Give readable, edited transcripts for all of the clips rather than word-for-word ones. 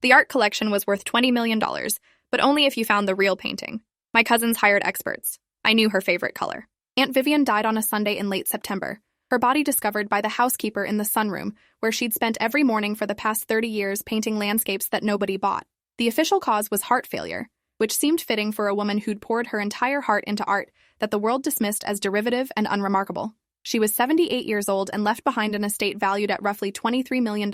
The art collection was worth $20 million, but only if you found the real painting. My cousins hired experts. I knew her favorite color. Aunt Vivien died on a Sunday in late September, her body discovered by the housekeeper in the sunroom, where she'd spent every morning for the past 30 years painting landscapes that nobody bought. The official cause was heart failure, which seemed fitting for a woman who'd poured her entire heart into art that the world dismissed as derivative and unremarkable. She was 78 years old and left behind an estate valued at roughly $23 million,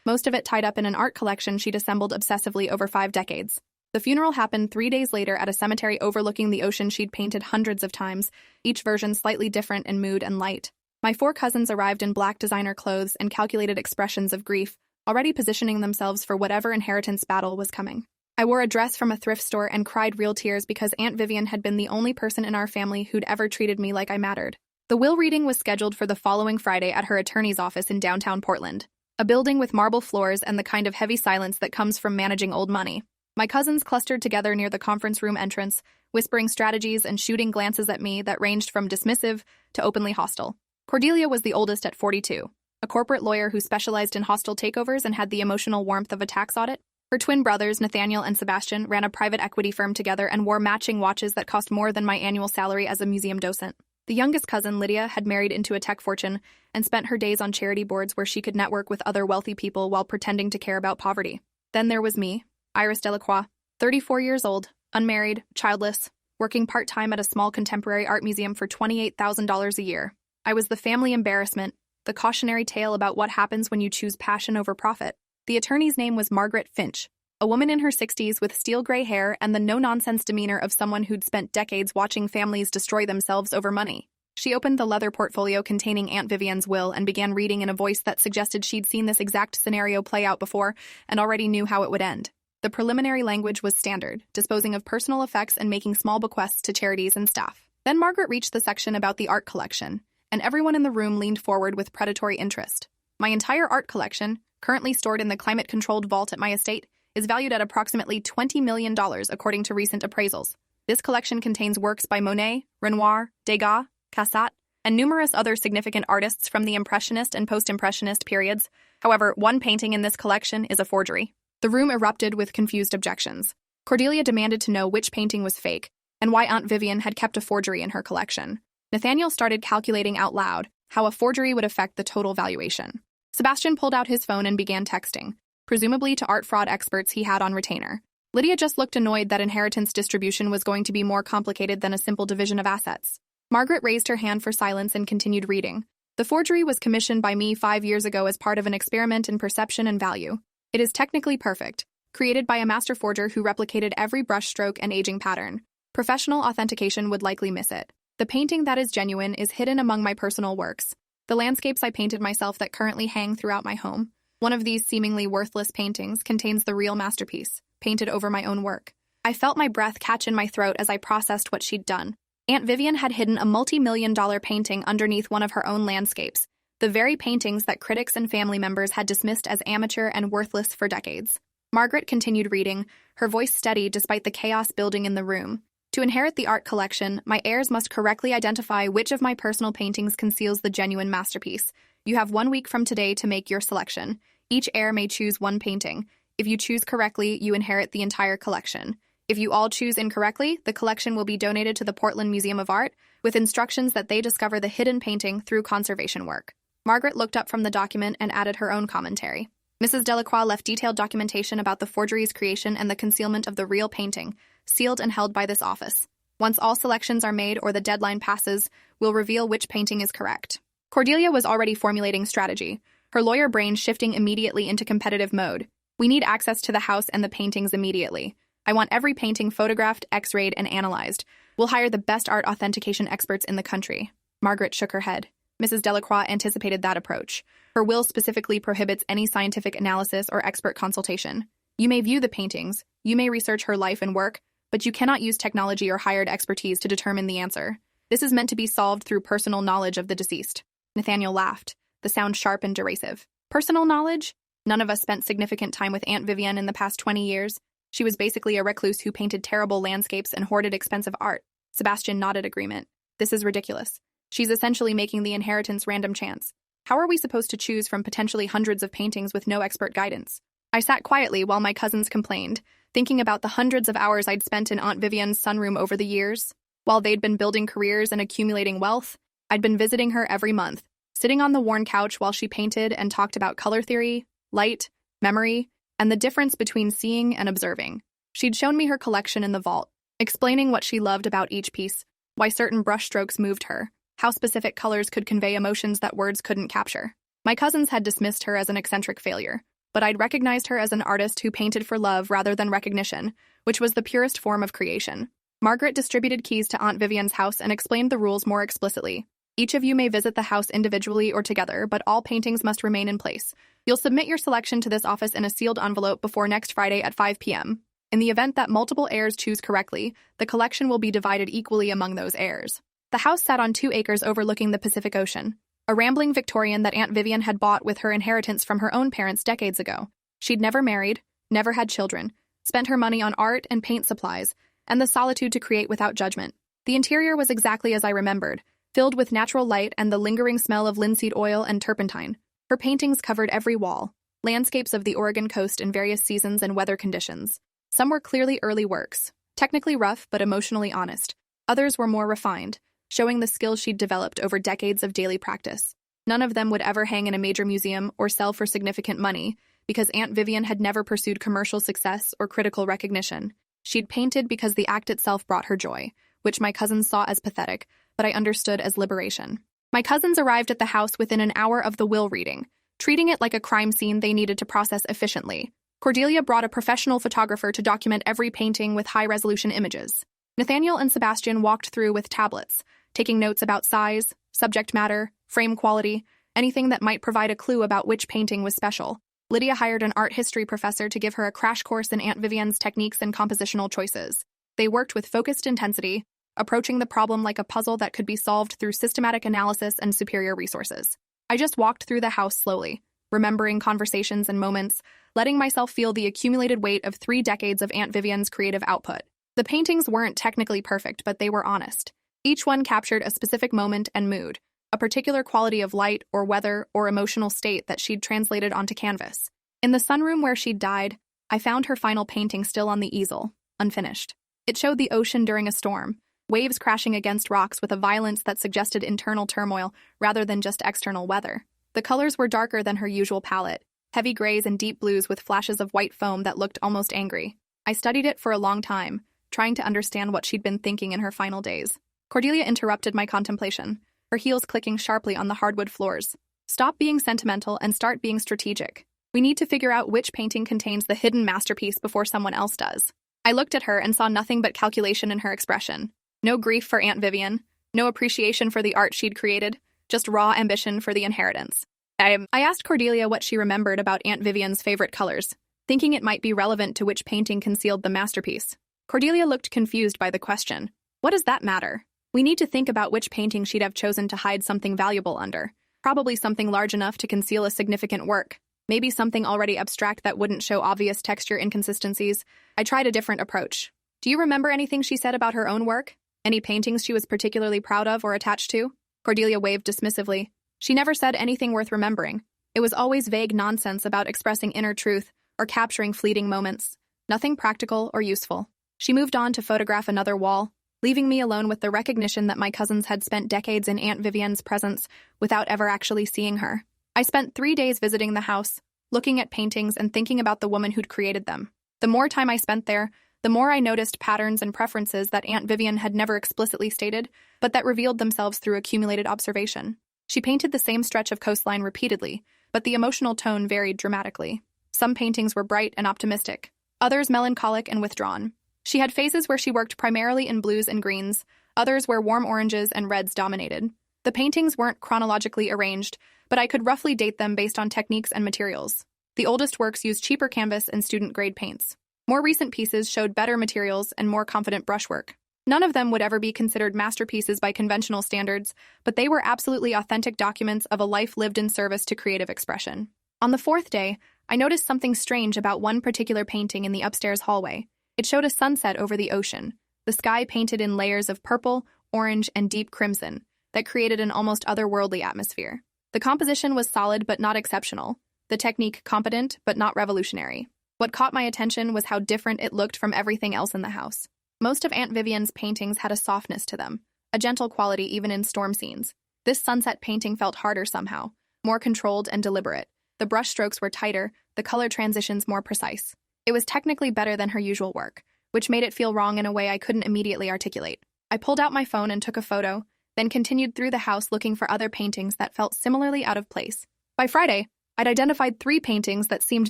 most of it tied up in an art collection she'd assembled obsessively over 5 decades. The funeral happened 3 days later at a cemetery overlooking the ocean she'd painted hundreds of times, each version slightly different in mood and light. My 4 cousins arrived in black designer clothes and calculated expressions of grief, already positioning themselves for whatever inheritance battle was coming. I wore a dress from a thrift store and cried real tears because Aunt Vivien had been the only person in our family who'd ever treated me like I mattered. The will reading was scheduled for the following Friday at her attorney's office in downtown Portland, a building with marble floors and the kind of heavy silence that comes from managing old money. My cousins clustered together near the conference room entrance, whispering strategies and shooting glances at me that ranged from dismissive to openly hostile. Cordelia was the oldest at 42, a corporate lawyer who specialized in hostile takeovers and had the emotional warmth of a tax audit. Her twin brothers, Nathaniel and Sebastian, ran a private equity firm together and wore matching watches that cost more than my annual salary as a museum docent. The youngest cousin, Lydia, had married into a tech fortune and spent her days on charity boards where she could network with other wealthy people while pretending to care about poverty. Then there was me, Iris Delacroix, 34 years old, unmarried, childless, working part-time at a small contemporary art museum for $28,000 a year. I was the family embarrassment, the cautionary tale about what happens when you choose passion over profit. The attorney's name was Margaret Finch, a woman in her 60s with steel gray hair and the no-nonsense demeanor of someone who'd spent decades watching families destroy themselves over money. She opened the leather portfolio containing Aunt Vivien's will and began reading in a voice that suggested she'd seen this exact scenario play out before and already knew how it would end. The preliminary language was standard, disposing of personal effects and making small bequests to charities and staff. Then Margaret reached the section about the art collection, and everyone in the room leaned forward with predatory interest. My entire art collection, currently stored in the climate-controlled vault at my estate, is valued at approximately $20 million according to recent appraisals. This collection contains works by Monet, Renoir, Degas, Cassatt, and numerous other significant artists from the Impressionist and Post-Impressionist periods. However, one painting in this collection is a forgery. The room erupted with confused objections. Cordelia demanded to know which painting was fake and why Aunt Vivien had kept a forgery in her collection. Nathaniel started calculating out loud how a forgery would affect the total valuation. Sebastian pulled out his phone and began texting, presumably to art fraud experts he had on retainer. Lydia just looked annoyed that inheritance distribution was going to be more complicated than a simple division of assets. Margaret raised her hand for silence and continued reading. The forgery was commissioned by me 5 years ago as part of an experiment in perception and value. It is technically perfect, created by a master forger who replicated every brushstroke and aging pattern. Professional authentication would likely miss it. The painting that is genuine is hidden among my personal works, the landscapes I painted myself that currently hang throughout my home. One of these seemingly worthless paintings contains the real masterpiece, painted over my own work. I felt my breath catch in my throat as I processed what she'd done. Aunt Vivien had hidden a multi-million-dollar painting underneath one of her own landscapes, the very paintings that critics and family members had dismissed as amateur and worthless for decades. Margaret continued reading, her voice steady despite the chaos building in the room. To inherit the art collection, my heirs must correctly identify which of my personal paintings conceals the genuine masterpiece. You have 1 week from today to make your selection. Each heir may choose one painting. If you choose correctly, you inherit the entire collection. If you all choose incorrectly, the collection will be donated to the Portland Museum of Art, with instructions that they discover the hidden painting through conservation work. Margaret looked up from the document and added her own commentary. Mrs. Delacroix left detailed documentation about the forgery's creation and the concealment of the real painting, sealed and held by this office. Once all selections are made or the deadline passes, we'll reveal which painting is correct. Cordelia was already formulating strategy, her lawyer brain shifting immediately into competitive mode. We need access to the house and the paintings immediately. I want every painting photographed, x-rayed, and analyzed. We'll hire the best art authentication experts in the country. Margaret shook her head. Mrs. Delacroix anticipated that approach. Her will specifically prohibits any scientific analysis or expert consultation. You may view the paintings, you may research her life and work, but you cannot use technology or hired expertise to determine the answer. This is meant to be solved through personal knowledge of the deceased. Nathaniel laughed, the sound sharp and derisive. Personal knowledge? None of us spent significant time with Aunt Vivien in the past 20 years. She was basically a recluse who painted terrible landscapes and hoarded expensive art. Sebastian nodded agreement. This is ridiculous. She's essentially making the inheritance random chance. How are we supposed to choose from potentially hundreds of paintings with no expert guidance? I sat quietly while my cousins complained, thinking about the hundreds of hours I'd spent in Aunt Vivien's sunroom over the years. While they'd been building careers and accumulating wealth, I'd been visiting her every month, sitting on the worn couch while she painted and talked about color theory, light, memory, and the difference between seeing and observing. She'd shown me her collection in the vault, explaining what she loved about each piece, why certain brushstrokes moved her, how specific colors could convey emotions that words couldn't capture. My cousins had dismissed her as an eccentric failure, but I'd recognized her as an artist who painted for love rather than recognition, which was the purest form of creation. Margaret distributed keys to Aunt Vivien's house and explained the rules more explicitly. Each of you may visit the house individually or together, but all paintings must remain in place. You'll submit your selection to this office in a sealed envelope before next Friday at 5 p.m. In the event that multiple heirs choose correctly, the collection will be divided equally among those heirs. The house sat on 2 acres overlooking the Pacific Ocean, a rambling Victorian that Aunt Vivien had bought with her inheritance from her own parents decades ago. She'd never married, never had children, spent her money on art and paint supplies, and the solitude to create without judgment. The interior was exactly as I remembered, filled with natural light and the lingering smell of linseed oil and turpentine. Her paintings covered every wall, landscapes of the Oregon coast in various seasons and weather conditions. Some were clearly early works, technically rough but emotionally honest. Others were more refined, showing the skills she'd developed over decades of daily practice. None of them would ever hang in a major museum or sell for significant money, because Aunt Vivien had never pursued commercial success or critical recognition. She'd painted because the act itself brought her joy, which my cousins saw as pathetic, but I understood as liberation. My cousins arrived at the house within an hour of the will reading, treating it like a crime scene they needed to process efficiently. Cordelia brought a professional photographer to document every painting with high-resolution images. Nathaniel and Sebastian walked through with tablets, taking notes about size, subject matter, frame quality, anything that might provide a clue about which painting was special. Lydia hired an art history professor to give her a crash course in Aunt Vivien's techniques and compositional choices. They worked with focused intensity, approaching the problem like a puzzle that could be solved through systematic analysis and superior resources. I just walked through the house slowly, remembering conversations and moments, letting myself feel the accumulated weight of 3 decades of Aunt Vivien's creative output. The paintings weren't technically perfect, but they were honest. Each one captured a specific moment and mood, a particular quality of light or weather or emotional state that she'd translated onto canvas. In the sunroom where she'd died, I found her final painting still on the easel, unfinished. It showed the ocean during a storm, waves crashing against rocks with a violence that suggested internal turmoil rather than just external weather. The colors were darker than her usual palette, heavy grays and deep blues with flashes of white foam that looked almost angry. I studied it for a long time, trying to understand what she'd been thinking in her final days. Cordelia interrupted my contemplation, her heels clicking sharply on the hardwood floors. Stop being sentimental and start being strategic. We need to figure out which painting contains the hidden masterpiece before someone else does. I looked at her and saw nothing but calculation in her expression. No grief for Aunt Vivien, no appreciation for the art she'd created, just raw ambition for the inheritance. I asked Cordelia what she remembered about Aunt Vivien's favorite colors, thinking it might be relevant to which painting concealed the masterpiece. Cordelia looked confused by the question. What does that matter? We need to think about which painting she'd have chosen to hide something valuable under. Probably something large enough to conceal a significant work. Maybe something already abstract that wouldn't show obvious texture inconsistencies. I tried a different approach. Do you remember anything she said about her own work? Any paintings she was particularly proud of or attached to? Cordelia waved dismissively. She never said anything worth remembering. It was always vague nonsense about expressing inner truth or capturing fleeting moments. Nothing practical or useful. She moved on to photograph another wall, leaving me alone with the recognition that my cousins had spent decades in Aunt Vivien's presence without ever actually seeing her. I spent 3 days visiting the house, looking at paintings and thinking about the woman who'd created them. The more time I spent there, the more I noticed patterns and preferences that Aunt Vivien had never explicitly stated, but that revealed themselves through accumulated observation. She painted the same stretch of coastline repeatedly, but the emotional tone varied dramatically. Some paintings were bright and optimistic, others melancholic and withdrawn. She had phases where she worked primarily in blues and greens, others where warm oranges and reds dominated. The paintings weren't chronologically arranged, but I could roughly date them based on techniques and materials. The oldest works used cheaper canvas and student-grade paints. More recent pieces showed better materials and more confident brushwork. None of them would ever be considered masterpieces by conventional standards, but they were absolutely authentic documents of a life lived in service to creative expression. On the 4th day, I noticed something strange about one particular painting in the upstairs hallway. It showed a sunset over the ocean, the sky painted in layers of purple, orange, and deep crimson that created an almost otherworldly atmosphere. The composition was solid but not exceptional. the technique competent but not revolutionary. What caught my attention was how different it looked from everything else in the house. Most of Aunt Vivien's paintings had a softness to them, a gentle quality even in storm scenes. This sunset painting felt harder somehow, more controlled and deliberate. The brush strokes were tighter, the color transitions more precise. It was technically better than her usual work, which made it feel wrong in a way I couldn't immediately articulate. I pulled out my phone and took a photo, then continued through the house looking for other paintings that felt similarly out of place. By Friday, I'd identified 3 paintings that seemed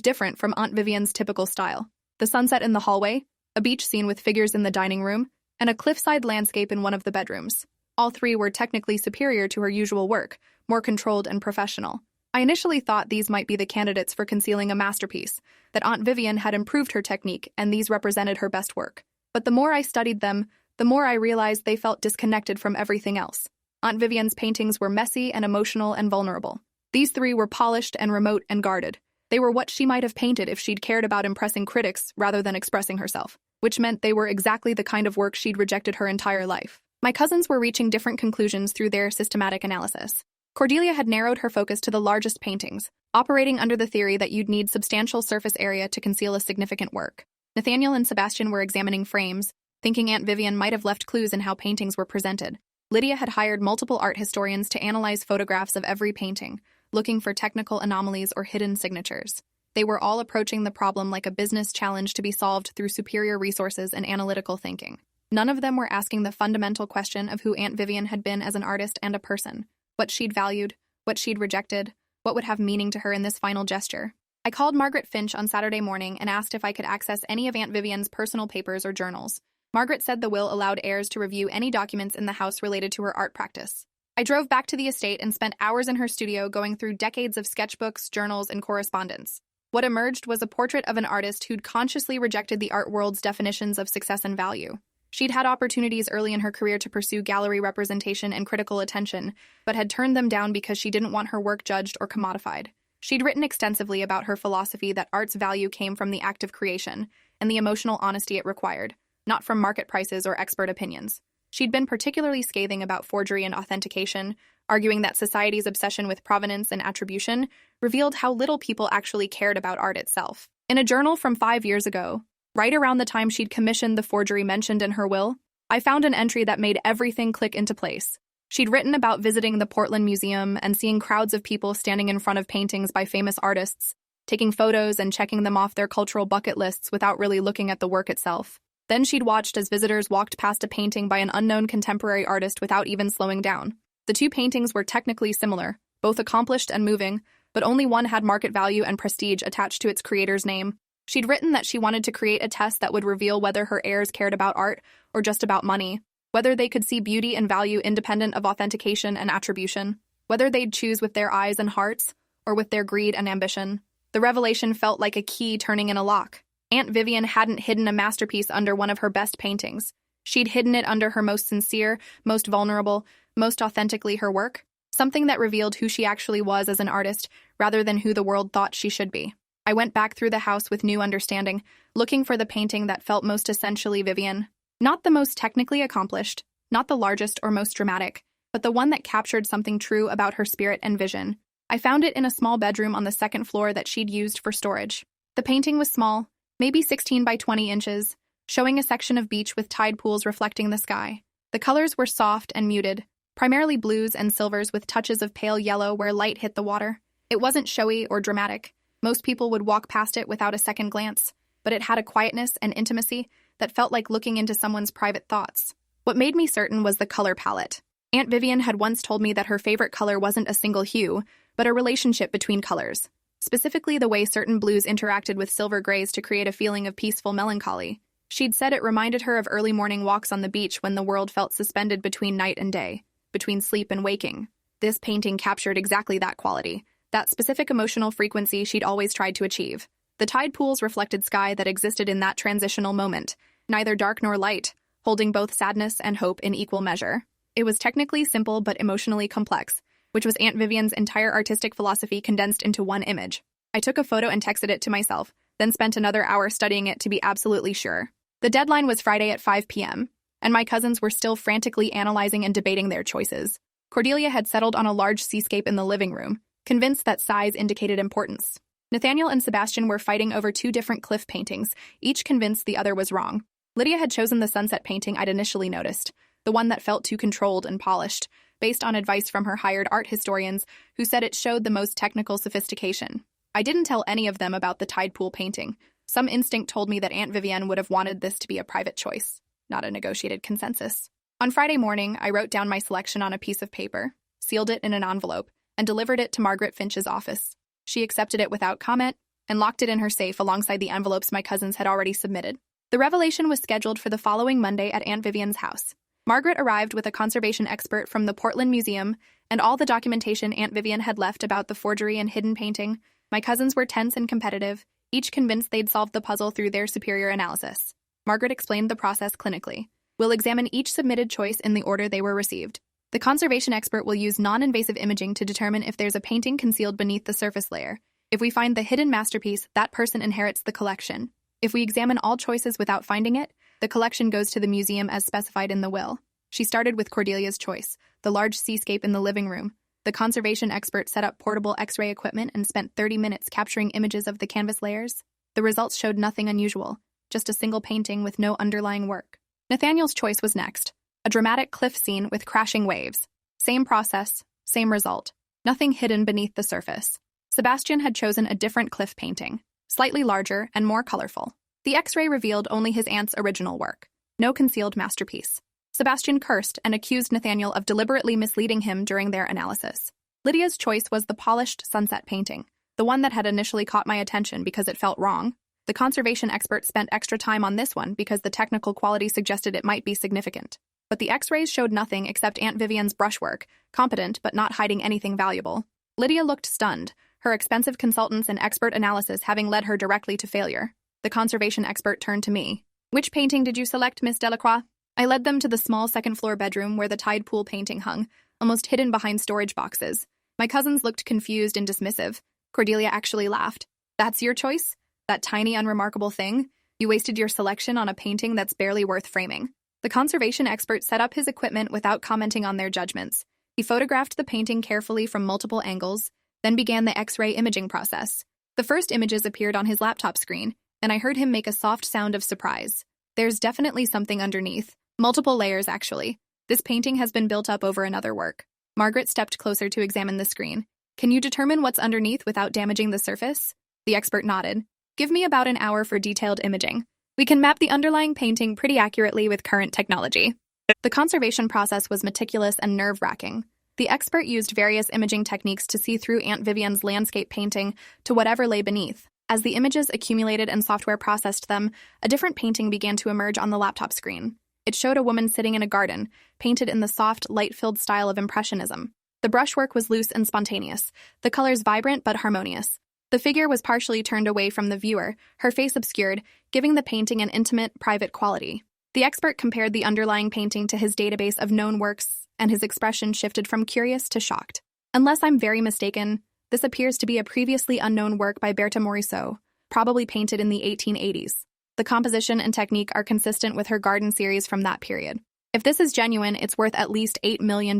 different from Aunt Vivien's typical style. The sunset in the hallway, a beach scene with figures in the dining room, and a cliffside landscape in one of the bedrooms. All 3 were technically superior to her usual work, more controlled and professional. I initially thought these might be the candidates for concealing a masterpiece, that Aunt Vivien had improved her technique and these represented her best work. But the more I studied them, the more I realized they felt disconnected from everything else. Aunt Vivien's paintings were messy and emotional and vulnerable. These 3 were polished and remote and guarded. They were what she might have painted if she'd cared about impressing critics rather than expressing herself, which meant they were exactly the kind of work she'd rejected her entire life. My cousins were reaching different conclusions through their systematic analysis. Cordelia had narrowed her focus to the largest paintings, operating under the theory that you'd need substantial surface area to conceal a significant work. Nathaniel and Sebastian were examining frames, thinking Aunt Vivien might have left clues in how paintings were presented. Lydia had hired multiple art historians to analyze photographs of every painting, looking for technical anomalies or hidden signatures. They were all approaching the problem like a business challenge to be solved through superior resources and analytical thinking. None of them were asking the fundamental question of who Aunt Vivien had been as an artist and a person, what she'd valued, what she'd rejected, what would have meaning to her in this final gesture. I called Margaret Finch on Saturday morning and asked if I could access any of Aunt Vivien's personal papers or journals. Margaret said the will allowed heirs to review any documents in the house related to her art practice. I drove back to the estate and spent hours in her studio going through decades of sketchbooks, journals, and correspondence. What emerged was a portrait of an artist who'd consciously rejected the art world's definitions of success and value. She'd had opportunities early in her career to pursue gallery representation and critical attention, but had turned them down because she didn't want her work judged or commodified. She'd written extensively about her philosophy that art's value came from the act of creation and the emotional honesty it required, not from market prices or expert opinions. She'd been particularly scathing about forgery and authentication, arguing that society's obsession with provenance and attribution revealed how little people actually cared about art itself. In a journal from 5 years ago, right around the time she'd commissioned the forgery mentioned in her will, I found an entry that made everything click into place. She'd written about visiting the Portland Museum and seeing crowds of people standing in front of paintings by famous artists, taking photos and checking them off their cultural bucket lists without really looking at the work itself. Then she'd watched as visitors walked past a painting by an unknown contemporary artist without even slowing down. The 2 paintings were technically similar, both accomplished and moving, but only one had market value and prestige attached to its creator's name. She'd written that she wanted to create a test that would reveal whether her heirs cared about art or just about money, whether they could see beauty and value independent of authentication and attribution, whether they'd choose with their eyes and hearts or with their greed and ambition. The revelation felt like a key turning in a lock. Aunt Vivien hadn't hidden a masterpiece under one of her best paintings. She'd hidden it under her most sincere, most vulnerable, most authentically her work, something that revealed who she actually was as an artist rather than who the world thought she should be. I went back through the house with new understanding, looking for the painting that felt most essentially Vivien. Not the most technically accomplished, not the largest or most dramatic, but the one that captured something true about her spirit and vision. I found it in a small bedroom on the 2nd floor that she'd used for storage. The painting was small, maybe 16 by 20 inches, showing a section of beach with tide pools reflecting the sky. The colors were soft and muted, primarily blues and silvers with touches of pale yellow where light hit the water. It wasn't showy or dramatic. Most people would walk past it without a second glance, but it had a quietness and intimacy that felt like looking into someone's private thoughts. What made me certain was the color palette. Aunt Vivien had once told me that her favorite color wasn't a single hue, but a relationship between colors, specifically the way certain blues interacted with silver grays to create a feeling of peaceful melancholy. She'd said it reminded her of early morning walks on the beach when the world felt suspended between night and day, between sleep and waking. This painting captured exactly that quality, that specific emotional frequency she'd always tried to achieve. The tide pools reflected sky that existed in that transitional moment, neither dark nor light, holding both sadness and hope in equal measure. It was technically simple but emotionally complex, which was Aunt Vivien's entire artistic philosophy condensed into one image. I took a photo and texted it to myself, then spent another hour studying it to be absolutely sure. The deadline was Friday at 5 p.m., and my cousins were still frantically analyzing and debating their choices. Cordelia had settled on a large seascape in the living room, convinced that size indicated importance. Nathaniel and Sebastian were fighting over two different cliff paintings, each convinced the other was wrong. Lydia had chosen the sunset painting I'd initially noticed, the one that felt too controlled and polished, based on advice from her hired art historians who said it showed the most technical sophistication. I didn't tell any of them about the tide pool painting. Some instinct told me that Aunt Vivien would have wanted this to be a private choice, not a negotiated consensus. On Friday morning, I wrote down my selection on a piece of paper, sealed it in an envelope, and delivered it to Margaret Finch's office. She accepted it without comment and locked it in her safe alongside the envelopes my cousins had already submitted. The revelation was scheduled for the following Monday at Aunt Vivien's house. Margaret arrived with a conservation expert from the Portland Museum and all the documentation Aunt Vivien had left about the forgery and hidden painting. My cousins were tense and competitive, each convinced they'd solved the puzzle through their superior analysis. Margaret explained the process clinically. We'll examine each submitted choice in the order they were received. The conservation expert will use non-invasive imaging to determine if there's a painting concealed beneath the surface layer. If we find the hidden masterpiece, that person inherits the collection. If we examine all choices without finding it, the collection goes to the museum as specified in the will. She started with Cordelia's choice, the large seascape in the living room. The conservation expert set up portable X-ray equipment and spent 30 minutes capturing images of the canvas layers. The results showed nothing unusual, just a single painting with no underlying work. Nathaniel's choice was next, a dramatic cliff scene with crashing waves. Same process, same result. Nothing hidden beneath the surface. Sebastian had chosen a different cliff painting, slightly larger and more colorful. The X-ray revealed only his aunt's original work, no concealed masterpiece. Sebastian cursed and accused Nathaniel of deliberately misleading him during their analysis. Lydia's choice was the polished sunset painting, the one that had initially caught my attention because it felt wrong. The conservation expert spent extra time on this one because the technical quality suggested it might be significant. But the X-rays showed nothing except Aunt Vivien's brushwork, competent but not hiding anything valuable. Lydia looked stunned, her expensive consultants and expert analysis having led her directly to failure. The conservation expert turned to me. Which painting did you select, Miss Delacroix? I led them to the small second-floor bedroom where the tide pool painting hung, almost hidden behind storage boxes. My cousins looked confused and dismissive. Cordelia actually laughed. That's your choice? That tiny, unremarkable thing? You wasted your selection on a painting that's barely worth framing. The conservation expert set up his equipment without commenting on their judgments. He photographed the painting carefully from multiple angles, then began the X-ray imaging process. The first images appeared on his laptop screen, and I heard him make a soft sound of surprise. There's definitely something underneath. Multiple layers, actually. This painting has been built up over another work. Margaret stepped closer to examine the screen. Can you determine what's underneath without damaging the surface? The expert nodded. Give me about an hour for detailed imaging. We can map the underlying painting pretty accurately with current technology. The conservation process was meticulous and nerve-wracking. The expert used various imaging techniques to see through Aunt Vivien's landscape painting to whatever lay beneath. As the images accumulated and software processed them, a different painting began to emerge on the laptop screen. It showed a woman sitting in a garden, painted in the soft, light-filled style of Impressionism. The brushwork was loose and spontaneous, the colors vibrant but harmonious. The figure was partially turned away from the viewer, her face obscured, giving the painting an intimate, private quality. The expert compared the underlying painting to his database of known works, and his expression shifted from curious to shocked. Unless I'm very mistaken, this appears to be a previously unknown work by Bertha Morisot, probably painted in the 1880s. The composition and technique are consistent with her garden series from that period. If this is genuine, it's worth at least $8 million,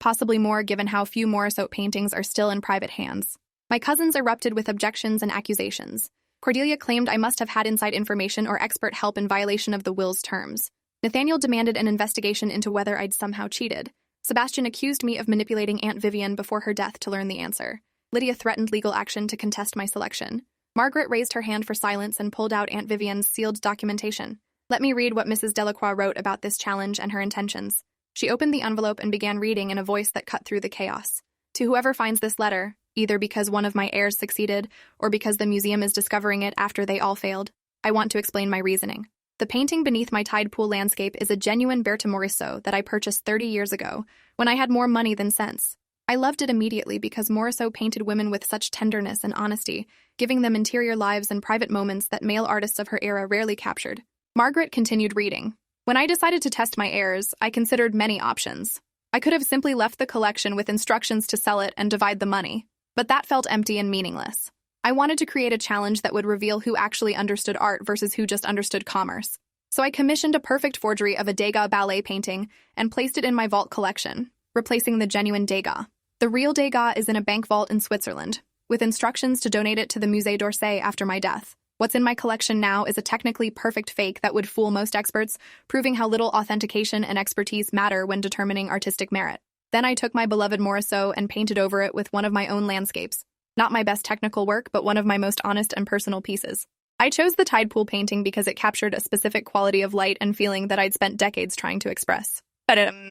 possibly more given how few Morisot paintings are still in private hands. My cousins erupted with objections and accusations. Cordelia claimed I must have had inside information or expert help in violation of the will's terms. Nathaniel demanded an investigation into whether I'd somehow cheated. Sebastian accused me of manipulating Aunt Vivien before her death to learn the answer. Lydia threatened legal action to contest my selection. Margaret raised her hand for silence and pulled out Aunt Vivien's sealed documentation. Let me read what Mrs. Delacroix wrote about this challenge and her intentions. She opened the envelope and began reading in a voice that cut through the chaos. To whoever finds this letter, either because one of my heirs succeeded or because the museum is discovering it after they all failed, I want to explain my reasoning. The painting beneath my tide pool landscape is a genuine Bertha Morisot that I purchased 30 years ago, when I had more money than sense. I loved it immediately because Morisot painted women with such tenderness and honesty, giving them interior lives and private moments that male artists of her era rarely captured. Margaret continued reading. When I decided to test my heirs, I considered many options. I could have simply left the collection with instructions to sell it and divide the money, but that felt empty and meaningless. I wanted to create a challenge that would reveal who actually understood art versus who just understood commerce. So I commissioned a perfect forgery of a Degas ballet painting and placed it in my vault collection, replacing the genuine Degas. The real Degas is in a bank vault in Switzerland. with instructions to donate it to the Musée d'Orsay after my death. What's in my collection now is a technically perfect fake that would fool most experts, proving how little authentication and expertise matter when determining artistic merit. Then I took my beloved Morisot and painted over it with one of my own landscapes. Not my best technical work, but one of my most honest and personal pieces. I chose the tide pool painting because it captured a specific quality of light and feeling that I'd spent decades trying to express.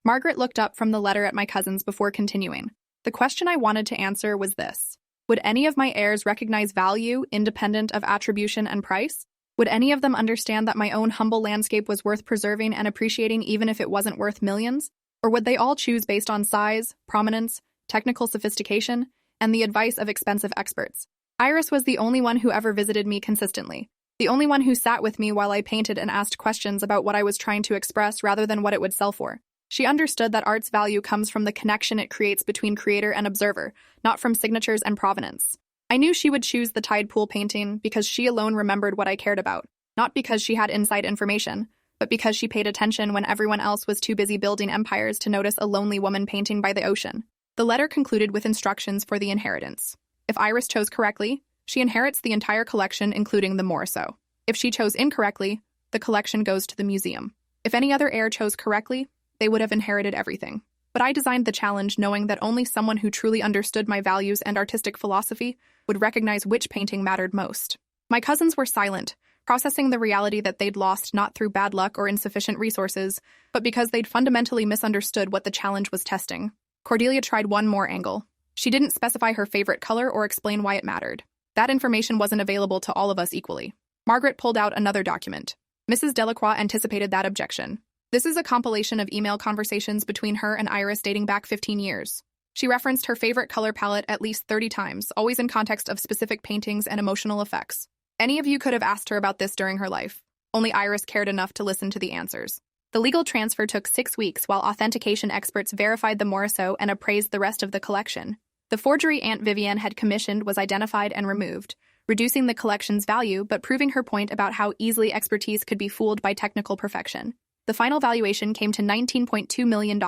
Margaret looked up from the letter at my cousins before continuing. The question I wanted to answer was this. Would any of my heirs recognize value, independent of attribution and price? Would any of them understand that my own humble landscape was worth preserving and appreciating even if it wasn't worth millions? Or would they all choose based on size, prominence, technical sophistication, and the advice of expensive experts? Iris was the only one who ever visited me consistently, the only one who sat with me while I painted and asked questions about what I was trying to express rather than what it would sell for. She understood that art's value comes from the connection it creates between creator and observer, not from signatures and provenance. I knew she would choose the tide pool painting because she alone remembered what I cared about, not because she had inside information, but because she paid attention when everyone else was too busy building empires to notice a lonely woman painting by the ocean. The letter concluded with instructions for the inheritance. If Iris chose correctly, she inherits the entire collection, including the Morisot. If she chose incorrectly, the collection goes to the museum. If any other heir chose correctly, they would have inherited everything. But I designed the challenge knowing that only someone who truly understood my values and artistic philosophy would recognize which painting mattered most. My cousins were silent, processing the reality that they'd lost not through bad luck or insufficient resources, but because they'd fundamentally misunderstood what the challenge was testing. Cordelia tried one more angle. She didn't specify her favorite color or explain why it mattered. That information wasn't available to all of us equally. Margaret pulled out another document. Mrs. Delacroix anticipated that objection. This is a compilation of email conversations between her and Iris dating back 15 years. She referenced her favorite color palette at least 30 times, always in context of specific paintings and emotional effects. Any of you could have asked her about this during her life. Only Iris cared enough to listen to the answers. The legal transfer took 6 weeks while authentication experts verified the Morisot and appraised the rest of the collection. The forgery Aunt Vivien had commissioned was identified and removed, reducing the collection's value but proving her point about how easily expertise could be fooled by technical perfection. The final valuation came to $19.2 million,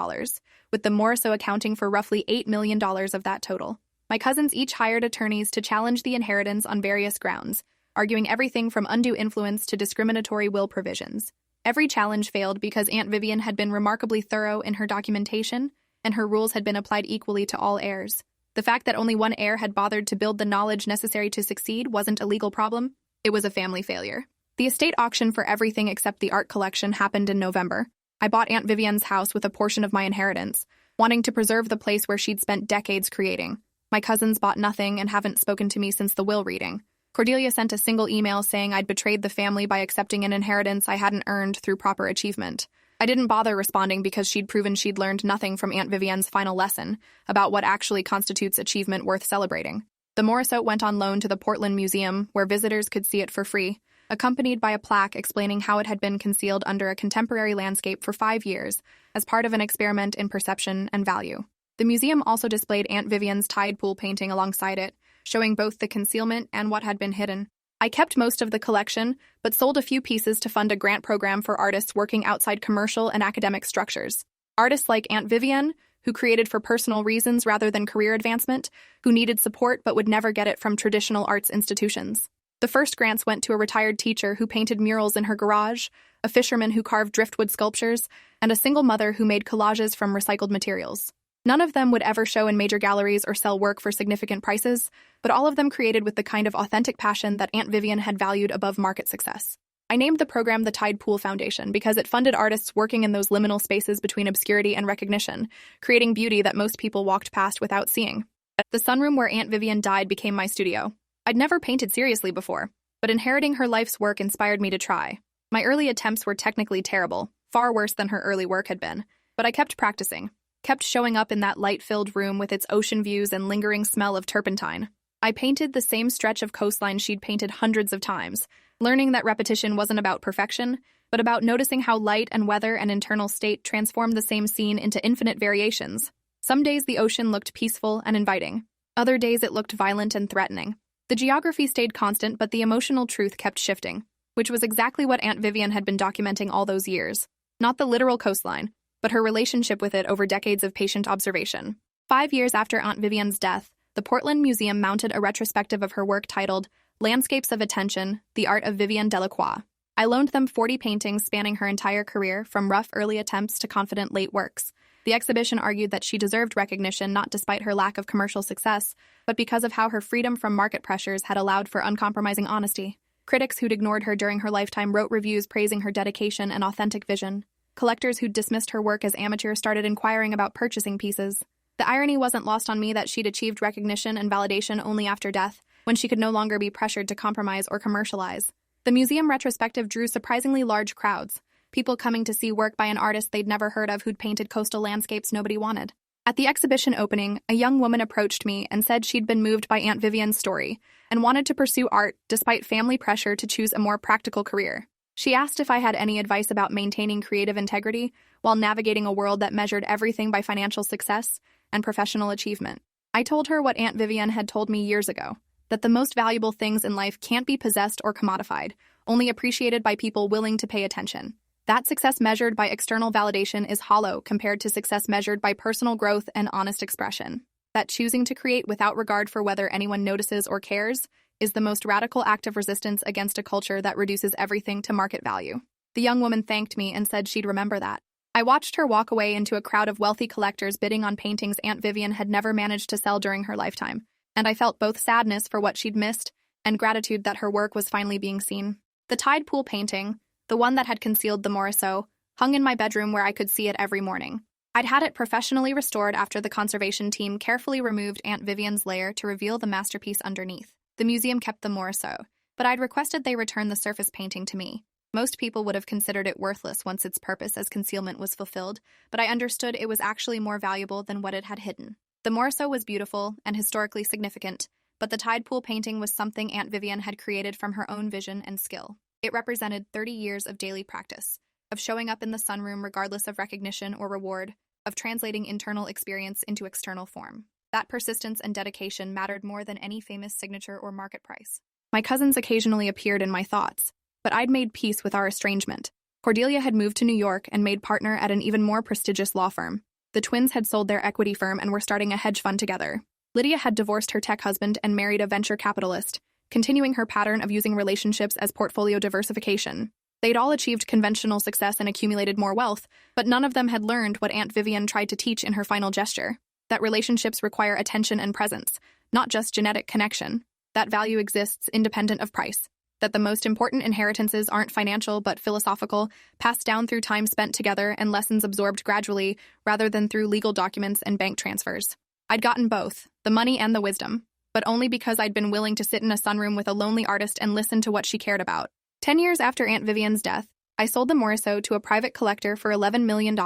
with the Morisot accounting for roughly $8 million of that total. My cousins each hired attorneys to challenge the inheritance on various grounds, arguing everything from undue influence to discriminatory will provisions. Every challenge failed because Aunt Vivien had been remarkably thorough in her documentation, and her rules had been applied equally to all heirs. The fact that only one heir had bothered to build the knowledge necessary to succeed wasn't a legal problem, it was a family failure. The estate auction for everything except the art collection happened in November. I bought Aunt Vivien's house with a portion of my inheritance, wanting to preserve the place where she'd spent decades creating. My cousins bought nothing and haven't spoken to me since the will reading. Cordelia sent a single email saying I'd betrayed the family by accepting an inheritance I hadn't earned through proper achievement. I didn't bother responding because she'd proven she'd learned nothing from Aunt Vivien's final lesson about what actually constitutes achievement worth celebrating. The Morisot went on loan to the Portland Museum, where visitors could see it for free, accompanied by a plaque explaining how it had been concealed under a contemporary landscape for 5 years as part of an experiment in perception and value. The museum also displayed Aunt Vivien's tide pool painting alongside it, showing both the concealment and what had been hidden. I kept most of the collection, but sold a few pieces to fund a grant program for artists working outside commercial and academic structures. Artists like Aunt Vivien, who created for personal reasons rather than career advancement, who needed support but would never get it from traditional arts institutions. The first grants went to a retired teacher who painted murals in her garage, a fisherman who carved driftwood sculptures, and a single mother who made collages from recycled materials. None of them would ever show in major galleries or sell work for significant prices, but all of them created with the kind of authentic passion that Aunt Vivien had valued above market success. I named the program the Tide Pool Foundation because it funded artists working in those liminal spaces between obscurity and recognition, creating beauty that most people walked past without seeing. The sunroom where Aunt Vivien died became my studio. I'd never painted seriously before, but inheriting her life's work inspired me to try. My early attempts were technically terrible, far worse than her early work had been, but I kept practicing, kept showing up in that light-filled room with its ocean views and lingering smell of turpentine. I painted the same stretch of coastline she'd painted hundreds of times, learning that repetition wasn't about perfection, but about noticing how light and weather and internal state transformed the same scene into infinite variations. Some days the ocean looked peaceful and inviting. Other days it looked violent and threatening. The geography stayed constant, but the emotional truth kept shifting, which was exactly what Aunt Vivien had been documenting all those years. Not the literal coastline, but her relationship with it over decades of patient observation. 5 years after Aunt Vivien's death, the Portland Museum mounted a retrospective of her work titled Landscapes of Attention, The Art of Vivien Delacroix. I loaned them 40 paintings spanning her entire career, from rough early attempts to confident late works. The exhibition argued that she deserved recognition not despite her lack of commercial success, but because of how her freedom from market pressures had allowed for uncompromising honesty. Critics who'd ignored her during her lifetime wrote reviews praising her dedication and authentic vision. Collectors who'd dismissed her work as amateur started inquiring about purchasing pieces. The irony wasn't lost on me that she'd achieved recognition and validation only after death, when she could no longer be pressured to compromise or commercialize. The museum retrospective drew surprisingly large crowds, people coming to see work by an artist they'd never heard of who'd painted coastal landscapes nobody wanted. At the exhibition opening, a young woman approached me and said she'd been moved by Aunt Vivien's story and wanted to pursue art despite family pressure to choose a more practical career. She asked if I had any advice about maintaining creative integrity while navigating a world that measured everything by financial success and professional achievement. I told her what Aunt Vivien had told me years ago, that the most valuable things in life can't be possessed or commodified, only appreciated by people willing to pay attention. That success measured by external validation is hollow compared to success measured by personal growth and honest expression. That choosing to create without regard for whether anyone notices or cares is the most radical act of resistance against a culture that reduces everything to market value. The young woman thanked me and said she'd remember that. I watched her walk away into a crowd of wealthy collectors bidding on paintings Aunt Vivien had never managed to sell during her lifetime, and I felt both sadness for what she'd missed and gratitude that her work was finally being seen. The tide pool painting, the one that had concealed the Morisot, hung in my bedroom where I could see it every morning. I'd had it professionally restored after the conservation team carefully removed Aunt Vivien's layer to reveal the masterpiece underneath. The museum kept the Morisot, but I'd requested they return the surface painting to me. Most people would have considered it worthless once its purpose as concealment was fulfilled, but I understood it was actually more valuable than what it had hidden. The Morisot was beautiful and historically significant, but the tide pool painting was something Aunt Vivien had created from her own vision and skill. It represented 30 years of daily practice, of showing up in the sunroom regardless of recognition or reward, of translating internal experience into external form. That persistence and dedication mattered more than any famous signature or market price. My cousins occasionally appeared in my thoughts, but I'd made peace with our estrangement. Cordelia had moved to New York and made partner at an even more prestigious law firm. The twins had sold their equity firm and were starting a hedge fund together. Lydia had divorced her tech husband and married a venture capitalist, continuing her pattern of using relationships as portfolio diversification. They'd all achieved conventional success and accumulated more wealth, but none of them had learned what Aunt Vivien tried to teach in her final gesture, that relationships require attention and presence, not just genetic connection, that value exists independent of price, that the most important inheritances aren't financial but philosophical, passed down through time spent together and lessons absorbed gradually rather than through legal documents and bank transfers. I'd gotten both, the money and the wisdom, but only because I'd been willing to sit in a sunroom with a lonely artist and listen to what she cared about. 10 years after Aunt Vivien's death, I sold the Morisot to a private collector for $11 million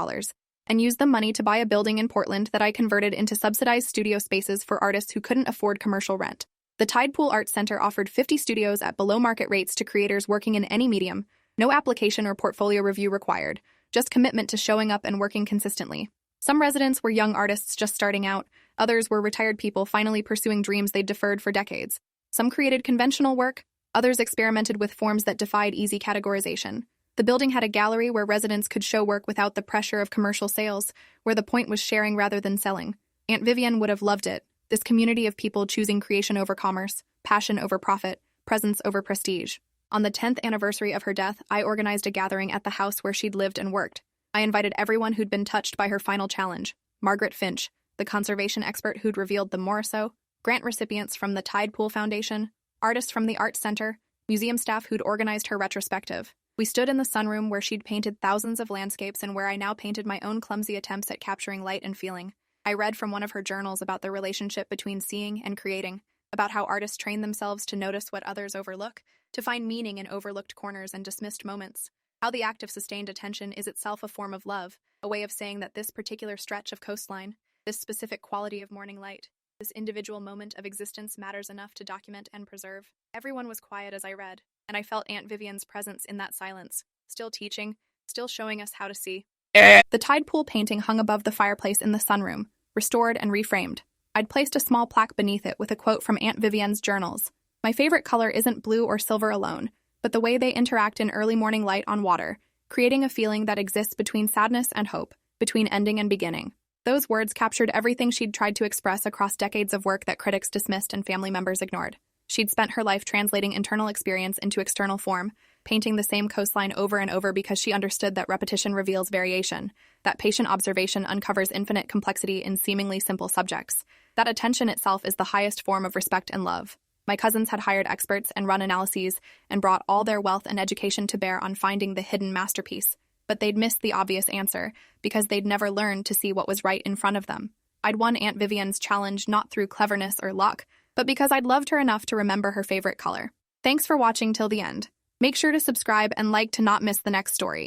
and used the money to buy a building in Portland that I converted into subsidized studio spaces for artists who couldn't afford commercial rent. The Tide Pool Arts Center offered 50 studios at below-market rates to creators working in any medium, no application or portfolio review required, just commitment to showing up and working consistently. Some residents were young artists just starting out, others were retired people finally pursuing dreams they'd deferred for decades. Some created conventional work, others experimented with forms that defied easy categorization. The building had a gallery where residents could show work without the pressure of commercial sales, where the point was sharing rather than selling. Aunt Vivien would have loved it, this community of people choosing creation over commerce, passion over profit, presence over prestige. On the 10th anniversary of her death, I organized a gathering at the house where she'd lived and worked. I invited everyone who'd been touched by her final challenge, Margaret Finch, the conservation expert who'd revealed the Morisot, grant recipients from the Tide Pool Foundation, artists from the Arts Center, museum staff who'd organized her retrospective. We stood in the sunroom where she'd painted thousands of landscapes and where I now painted my own clumsy attempts at capturing light and feeling. I read from one of her journals about the relationship between seeing and creating, about how artists train themselves to notice what others overlook, to find meaning in overlooked corners and dismissed moments, how the act of sustained attention is itself a form of love, a way of saying that this particular stretch of coastline, this specific quality of morning light, this individual moment of existence matters enough to document and preserve. Everyone was quiet as I read, and I felt Aunt Vivien's presence in that silence, still teaching, still showing us how to see. The tide pool painting hung above the fireplace in the sunroom, restored and reframed. I'd placed a small plaque beneath it with a quote from Aunt Vivien's journals. My favorite color isn't blue or silver alone, but the way they interact in early morning light on water, creating a feeling that exists between sadness and hope, between ending and beginning. Those words captured everything she'd tried to express across decades of work that critics dismissed and family members ignored. She'd spent her life translating internal experience into external form, painting the same coastline over and over because she understood that repetition reveals variation, that patient observation uncovers infinite complexity in seemingly simple subjects, that attention itself is the highest form of respect and love. My cousins had hired experts and run analyses and brought all their wealth and education to bear on finding the hidden masterpiece, but they'd missed the obvious answer because they'd never learned to see what was right in front of them. I'd won Aunt Vivien's challenge not through cleverness or luck, but because I'd loved her enough to remember her favorite color. Thanks for watching till the end. Make sure to subscribe and like to not miss the next story.